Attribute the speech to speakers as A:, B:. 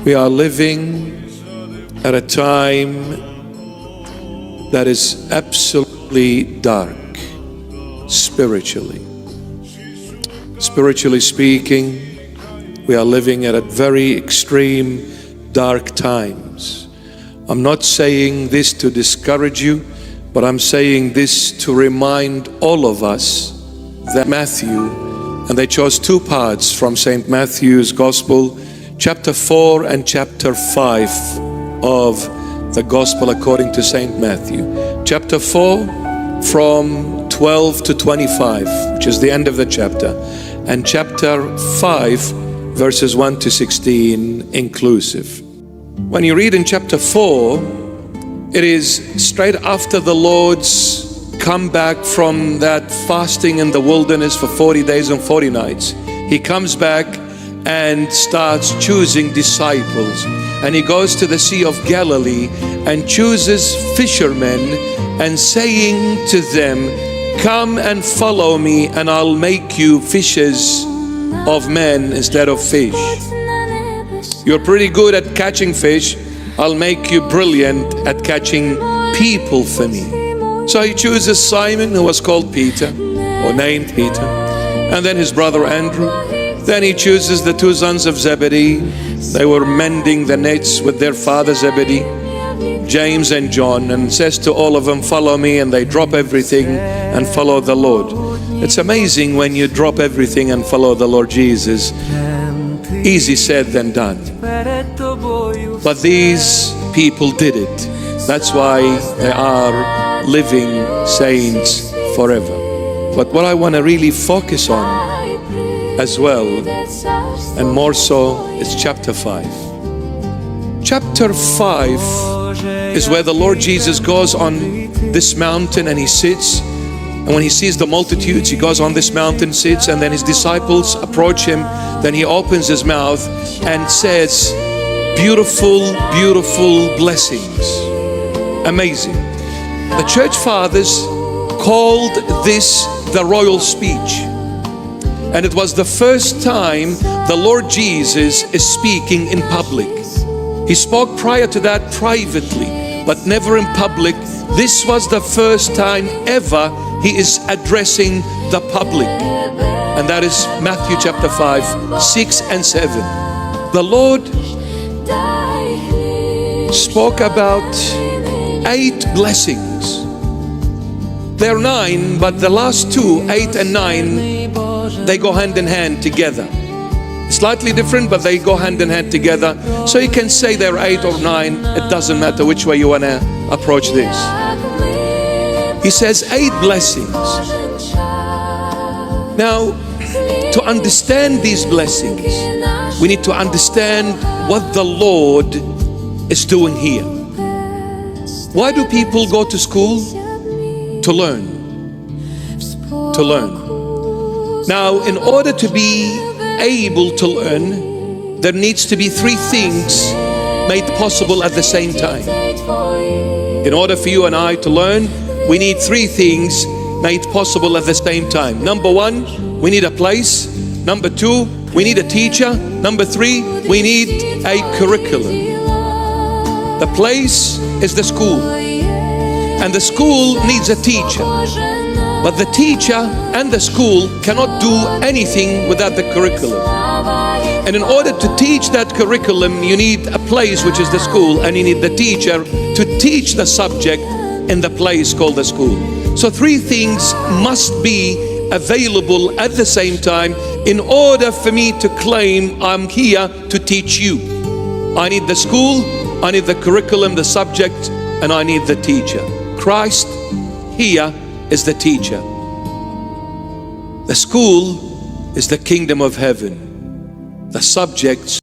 A: We are living at a time that is absolutely dark, spiritually. Spiritually speaking, we are living at a very extreme, dark times. I'm not saying this to discourage you, but I'm saying this to remind all of us that Matthew, and they chose two parts from St. Matthew's Gospel, chapter 4 and chapter 5 of the Gospel according to St. Matthew. Chapter 4 from 12 to 25, which is the end of the chapter, and chapter 5 verses 1 to 16 inclusive. When you read in chapter 4, it is straight after the Lord's come back from that fasting in the wilderness for 40 days and 40 nights. He comes back and starts choosing disciples, and he goes to the Sea of Galilee and chooses fishermen and saying to them, "Come and follow me and I'll make you fishers of men instead of fish. You're pretty good at catching fish, I'll make you brilliant at catching people for me." So he chooses Simon, who was called Peter, or named Peter, and then his brother Andrew. Then he chooses the two sons of Zebedee. They were mending the nets with their father Zebedee, James and John, and says to all of them, "Follow me," and they drop everything and follow the Lord. It's amazing when you drop everything and follow the Lord Jesus. Easy said than done. But these people did it. That's why they are living saints forever. But what I want to really focus on as well, and more so, is chapter 5. Chapter 5 is where the Lord Jesus goes on this mountain and he sits, and when he sees the multitudes, he goes on this mountain, sits, and then his disciples approach him. Then he opens his mouth and says beautiful, beautiful blessings. Amazing. The church fathers called this the royal speech. And it was the first time the Lord Jesus is speaking in public. He spoke prior to that privately, but never in public. This was the first time ever he is addressing the public. And that is Matthew chapter 5, 6 and 7. The Lord spoke about 8 blessings. There are 9, but the last two, 8 and 9, they go hand in hand together. Slightly different, but they go hand in hand together. So you can say they're 8 or 9. It doesn't matter which way you want to approach this. He says 8 blessings. Now, to understand these blessings, we need to understand what the Lord is doing here. Why do people go to school? To learn. To learn. Now, in order to be able to learn, there needs to be 3 things made possible at the same time. In order for you and I to learn, we need 3 things made possible at the same time. Number 1, we need a place. Number 2, we need a teacher. Number 3, we need a curriculum. The place is the school, and the school needs a teacher. But the teacher and the school cannot do anything without the curriculum. And in order to teach that curriculum, you need a place, which is the school, and you need the teacher to teach the subject in the place called the school. So 3 things must be available at the same time in order for me to claim I'm here to teach you. I need the school, I need the curriculum, the subject, and I need the teacher. Christ here is the teacher. The school is the kingdom of heaven. The subjects